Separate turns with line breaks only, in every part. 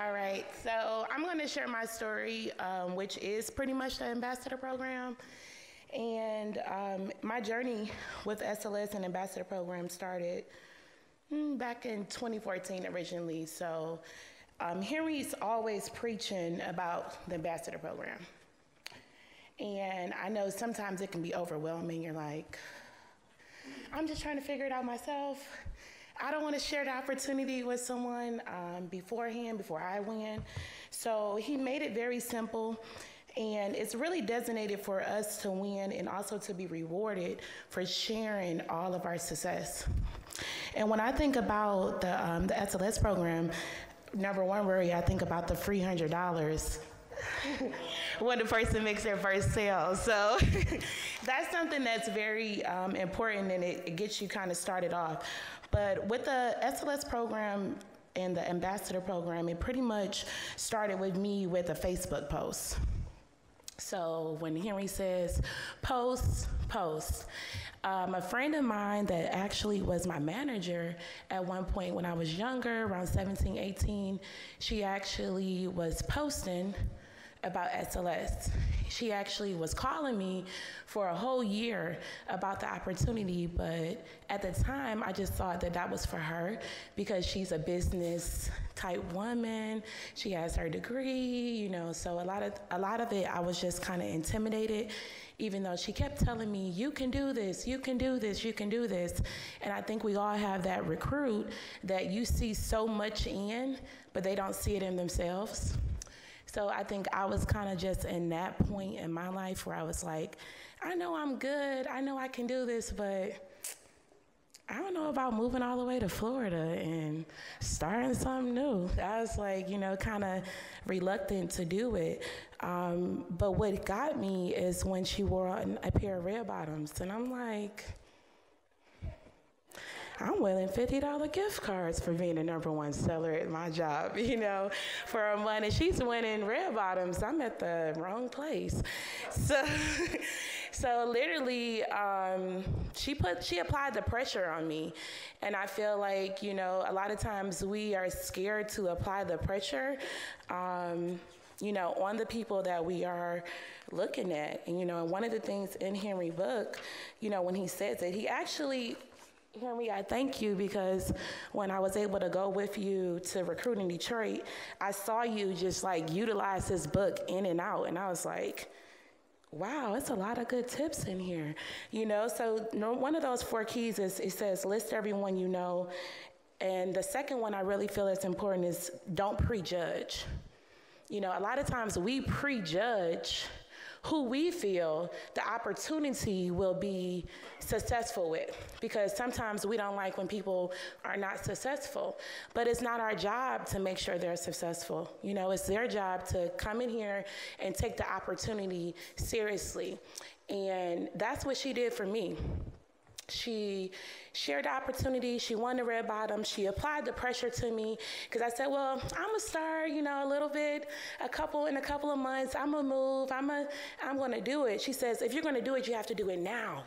All right, so I'm going to share my story, which is pretty much the ambassador program. And my journey with SLS and ambassador program started back in 2014 originally. So Henry's always preaching about the ambassador program. And I know sometimes it can be overwhelming. You're like, I'm just trying to figure it out myself. I don't want to share the opportunity with someone beforehand, before I win. So he made it very simple, and it's really designated for us to win and also to be rewarded for sharing all of our success. And when I think about the SLS program, number one worry, I think about the free $100 when the person makes their first sale. So that's something that's very important, and it gets you kind of started off. But with the SLS program and the ambassador program, it pretty much started with me with a Facebook post. So when Henry says post, post. A friend of mine that actually was my manager at one point when I was younger, around 17, 18, she actually was posting about SLS. She actually was calling me for a whole year about the opportunity, but at the time I just thought that that was for her because she's a business type woman. She has her degree, you know, so a lot of it I was just kind of intimidated, even though she kept telling me, you can do this, you can do this, you can do this. And I think we all have that recruit that you see so much in, but they don't see it in themselves. So I think I was kind of just in that point in my life where I was like, I know I'm good, I know I can do this, but I don't know about moving all the way to Florida and starting something new. I was like, you know, kind of reluctant to do it. But what got me is when she wore a pair of red bottoms, and I'm like, I'm willing $50 gift cards for being the #1 seller at my job, you know, for a month. And she's winning red bottoms. I'm at the wrong place. So literally, she applied the pressure on me. And I feel like, you know, a lot of times we are scared to apply the pressure, you know, on the people that we are looking at. And, you know, one of the things in Henry's book, you know, when he says it, he actually, Henry, I thank you because when I was able to go with you to recruit in Detroit, I saw you just like utilize this book in and out. And I was like, wow, it's a lot of good tips in here. You know, so one of those 4 keys is, it says, list everyone you know. And the second one I really feel is important is don't prejudge. You know, a lot of times we prejudge who we feel the opportunity will be successful with, because sometimes we don't like when people are not successful, but it's not our job to make sure they're successful. You know, it's their job to come in here and take the opportunity seriously. And that's what she did for me. She shared the opportunity, she won the red bottom, she applied the pressure to me, because I said, well, I'm gonna start, you know, a little bit, in a couple of months, I'm gonna move, I'm gonna do it. She says, if you're gonna do it, you have to do it now.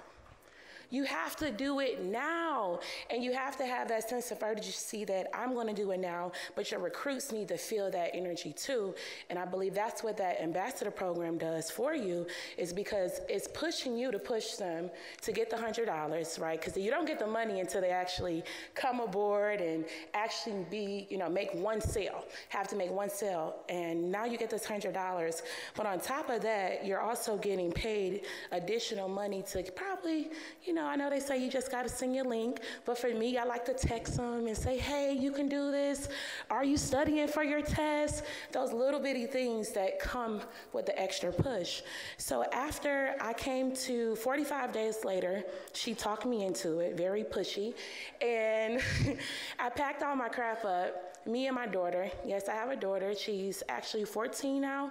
You have to do it now, and you have to have that sense of urgency that I'm going to do it now, but your recruits need to feel that energy too, and I believe that's what that ambassador program does for you, is because it's pushing you to push them to get the $100, right? Because you don't get the money until they actually come aboard and actually be, you know, make one sale, have to make one sale, and now you get this $100, but on top of that, you're also getting paid additional money to probably, you know, I know they say you just got to send your link, but for me, I like to text them and say, hey, you can do this. Are you studying for your test? Those little bitty things that come with the extra push. So after I came to 45 days later, she talked me into it, very pushy, and I packed all my crap up, me and my daughter. Yes, I have a daughter. She's actually 14 now.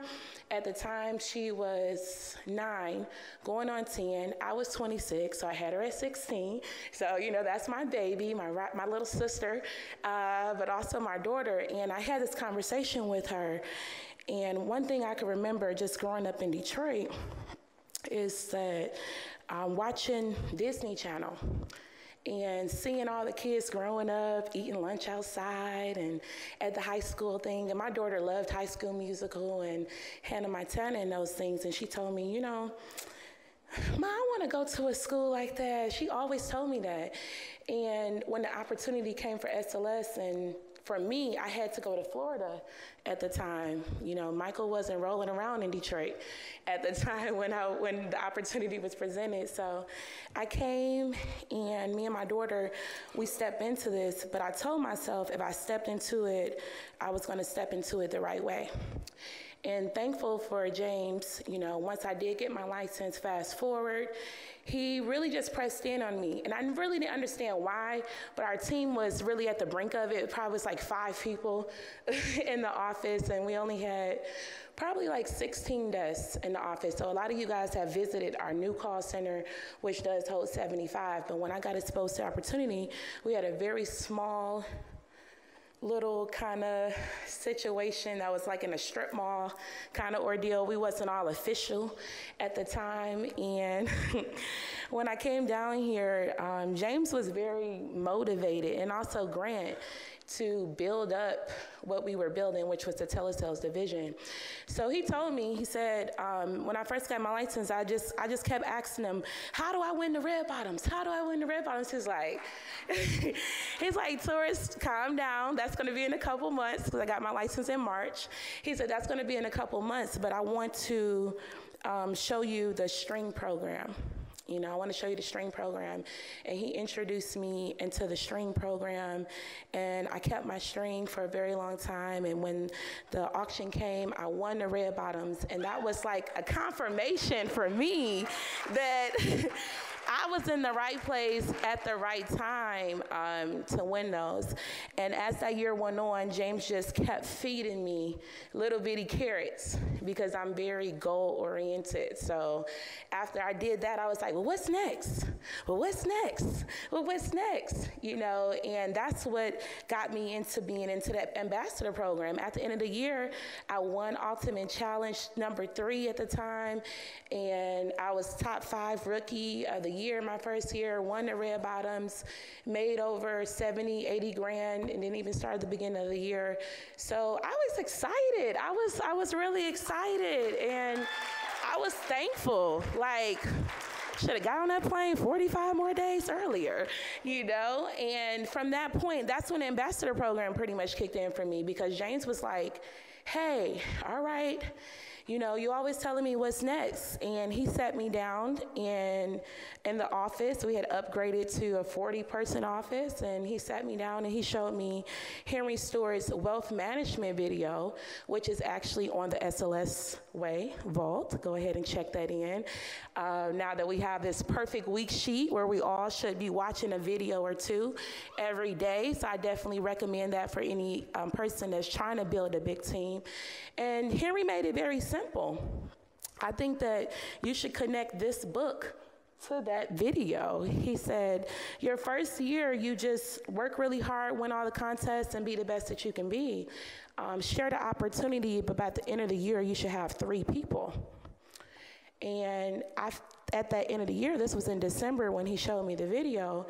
At the time, she was 9, going on 10. I was 26, so I had her at 16. So, you know, that's my baby, my little sister, but also my daughter. And I had this conversation with her. And one thing I can remember just growing up in Detroit is that watching Disney Channel. and seeing all the kids growing up, eating lunch outside and at the high school thing. And my daughter loved High School Musical and Hannah Montana and those things. And she told me, you know, Ma, I want to go to a school like that. She always told me that. And when the opportunity came for SLS, and for me, I had to go to Florida at the time. You know, Michael wasn't rolling around in Detroit at the time when the opportunity was presented. So I came, and me and my daughter, we stepped into this, but I told myself if I stepped into it, I was going to step into it the right way. And thankful for James, you know, once I did get my license, fast forward, he really just pressed in on me. And I really didn't understand why, but our team was really at the brink of it. It probably was like 5 people in the office, and we only had probably like 16 desks in the office. So a lot of you guys have visited our new call center, which does hold 75. But when I got exposed to opportunity, we had a very small little kind of situation that was like in a strip mall kind of ordeal. We wasn't all official at the time. And when I came down here, James was very motivated, and also Grant, to build up what we were building, which was the telesales division. So he told me, he said, when I first got my license, I just kept asking him, how do I win the red bottoms? How do I win the red bottoms? He's like, Taurus, calm down. That's going to be in a couple months, because I got my license in March. He said, that's going to be in a couple months, but I want to show you the string program. You know, I want to show you the string program. And he introduced me into the string program, and I kept my string for a very long time. And when the auction came, I won the red bottoms, and that was like a confirmation for me that I was in the right place at the right time to win those. And as that year went on, James just kept feeding me little bitty carrots, because I'm very goal-oriented. So after I did that, I was like, well, what's next? Well, what's next? Well, what's next? You know, and that's what got me into being into that ambassador program. At the end of the year, I won Ultimate Challenge #3 at the time, and I was top 5 rookie of the year my first year, won the red bottoms, made over 70, 80 grand, and didn't even start at the beginning of the year. So I was excited. I was really excited, and I was thankful. Like, should have got on that plane 45 more days earlier, you know? And from that point, that's when the ambassador program pretty much kicked in for me, because James was like, hey, all right, you know, you always telling me what's next. And he sat me down in the office. We had upgraded to a 40-person office, and he sat me down and he showed me Henry Stewart's wealth management video, which is actually on the SLS Way Vault. Go ahead and check that in. Now that we have this perfect week sheet where we all should be watching a video or 2 every day. So I definitely recommend that for any person that's trying to build a big team. And Henry made it very simple. I think that you should connect this book to that video. He said, your first year, you just work really hard, win all the contests, and be the best that you can be. Share the opportunity, but by the end of the year, you should have 3 people. And at that end of the year, this was in December when he showed me the video,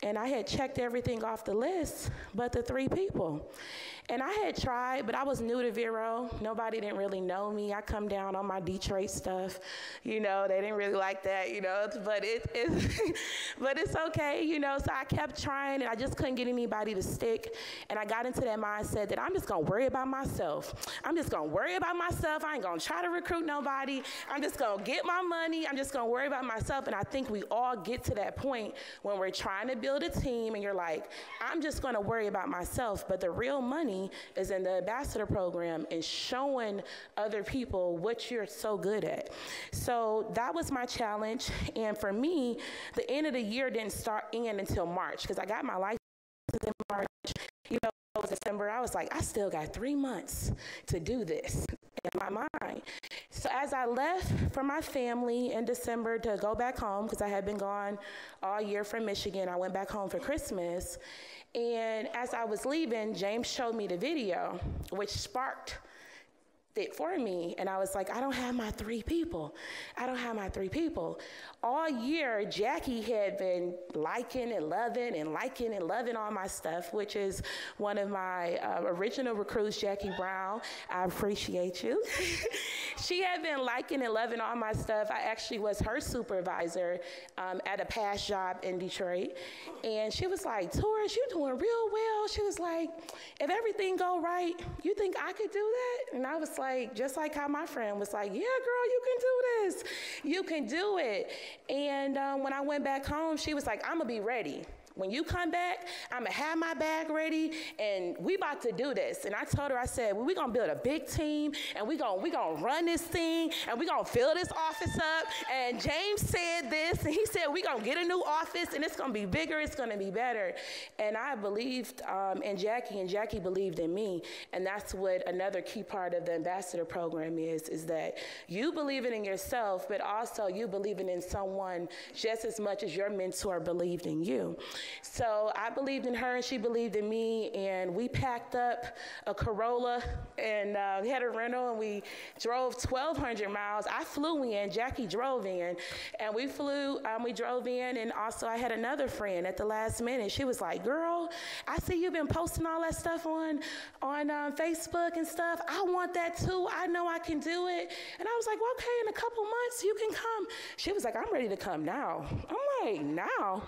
and I had checked everything off the list but the 3 people. And I had tried, but I was new to Vero. Nobody didn't really know me. I come down on my Detroit stuff. You know, they didn't really like that, you know, but but it's okay, you know. So I kept trying, and I just couldn't get anybody to stick. And I got into that mindset that I'm just going to worry about myself. I'm just going to worry about myself. I ain't going to try to recruit nobody. I'm just going to get my money. I'm just going to worry about myself. And I think we all get to that point when we're trying to build a team, and you're like, I'm just going to worry about myself. But the real money is in the ambassador program and showing other people what you're so good at. So that was my challenge. And for me, the end of the year didn't start in until March, because I got my license in March. You know, it was December. I was like, I still got 3 months to do this in my mind. So as I left for my family in December to go back home, because I had been gone all year from Michigan, I went back home for Christmas. And as I was leaving, James showed me the video, which sparked it for me. And I was like, I don't have my 3 people. I don't have my 3 people. All year, Jackie had been liking and loving all my stuff, which is one of my original recruits, Jackie Brown. I appreciate you. She had been liking and loving all my stuff. I actually was her supervisor at a past job in Detroit. And she was like, Taurus, you're doing real well. She was like, if everything go right, you think I could do that? And I was like, just like how my friend was like, yeah, girl, you can do this. You can do it. And when I went back home, she was like, I'm gonna be ready. When you come back, I'm gonna have my bag ready, and we about to do this. And I told her, I said, well, we're gonna build a big team, and we gonna run this thing, and we gonna fill this office up. And James said this, and he said, we gonna get a new office, and it's gonna be bigger, it's gonna be better. And I believed in Jackie, and Jackie believed in me. And that's what another key part of the ambassador program is that you believing in yourself, but also you believing in someone just as much as your mentor believed in you. So I believed in her, and she believed in me, and we packed up a Corolla, and we had a rental, and we drove 1,200 miles. I flew in, Jackie drove in, and we drove in, and also I had another friend at the last minute. She was like, girl, I see you've been posting all that stuff on Facebook and stuff. I want that too. I know I can do it. And I was like, well, okay, in a couple months you can come. She was like, I'm ready to come now. I'm like, now?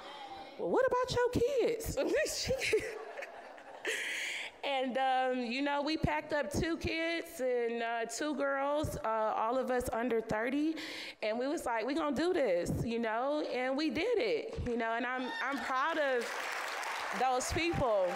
Well, what about your kids? And, you know, we packed up 2 kids and 2 girls, all of us under 30. And we was like, we're going to do this, you know, and we did it, you know, and I'm proud of those people.